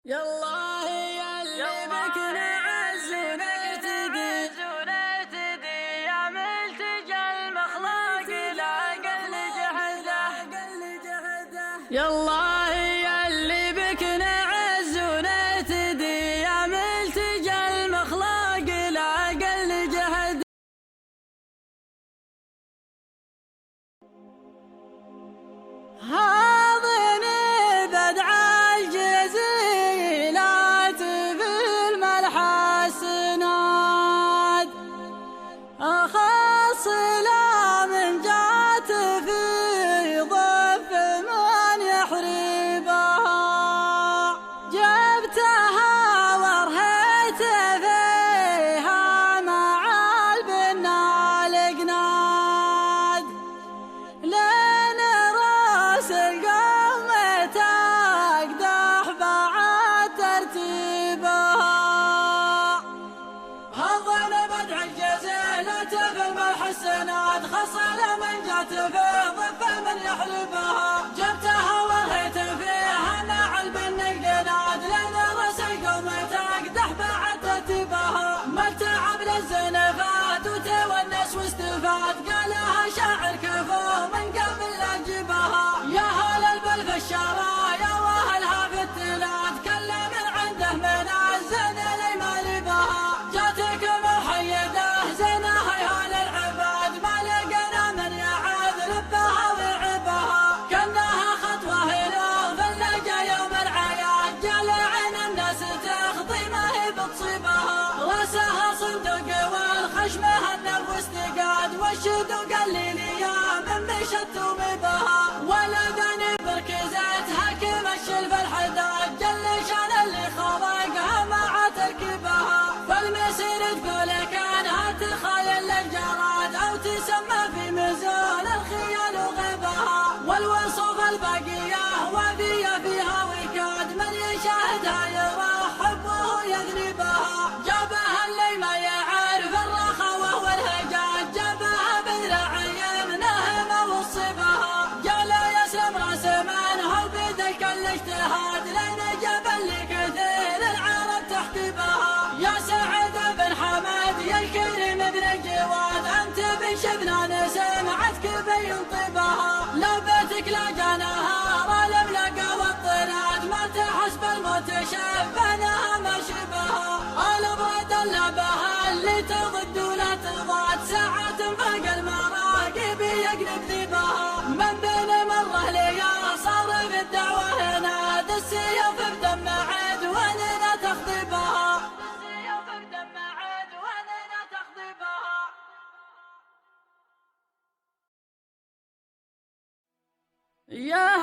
يلا هي اللي بك نعز ونهتدي يا ملتجى المخلوق لا قل جهده. يلا هي اللي بك نعز ونهتدي يا ملتجى المخلوق لا قل جهده. هاضني بدع الجزيلات في الملح السناد، أخص لا من جات في ضف من يحربها، جبتها ورهيت فيها مع البنا القناد، لين راس القوم تقدح بعد ترتيبها. هضن بدع الجزيلة في الملح السناد، خصل من جات في ضف من يحلبها، جبتها ورهيت فيها مع البن القناد، لين راس القوم تقدح بعد ترتيبها. ملتعب للزنفات وتونس واستفاد، قالها شاعر كفو من قبل لا تجيبها. يا هل البل في الشرايا واهلها في التلاد، كل من عنده من الزن لي مالبها. جاتكم محيده زينها يا هل العباد، ما لقينا من يعاد لبها ويعبها. كانها خطوه له في اللقى يوم العياد، جال عين الناس تخضي ما هي بتصيبها. راسها صندوق والخشمها النب واستقاد، والشدوق الليليه من مشت ومبها. ولدني بركزتها كمش في الحداد، جل شان اللي خلقها مع تركيبها. فالمسير تقول كانها تخيل الجراد، او تسمى في مزون الخيال وغيبها. والوصف البقيه وفيه فيها وكاد، من يشاهدها يرحب وهو يذنبها. جابها اللي ما يعرف الرخاوه والهجاد، جابها بالرعي منهمه وصبها. قال يسلم راس من هو بذلك الاجتهاد، لين جاب اللي كثير العرب تحكي بها. يا سعد بن حمد يا الكريم بن الجواد، انت بن شبنان سمعتك بينطبها. لو بيتك لقاناها الملقى والطراد، ما تحسب الموت شبناها ما شبها. الابرد اللبها اللي تضد ولا تضاد، ساعات فوق المراقب يقلب ذبها. من بين مره ليا صار في الدعوه هنا، السيوف بدم عدواننا تخضبها. السيوف بدم عدواننا تخضبها. يا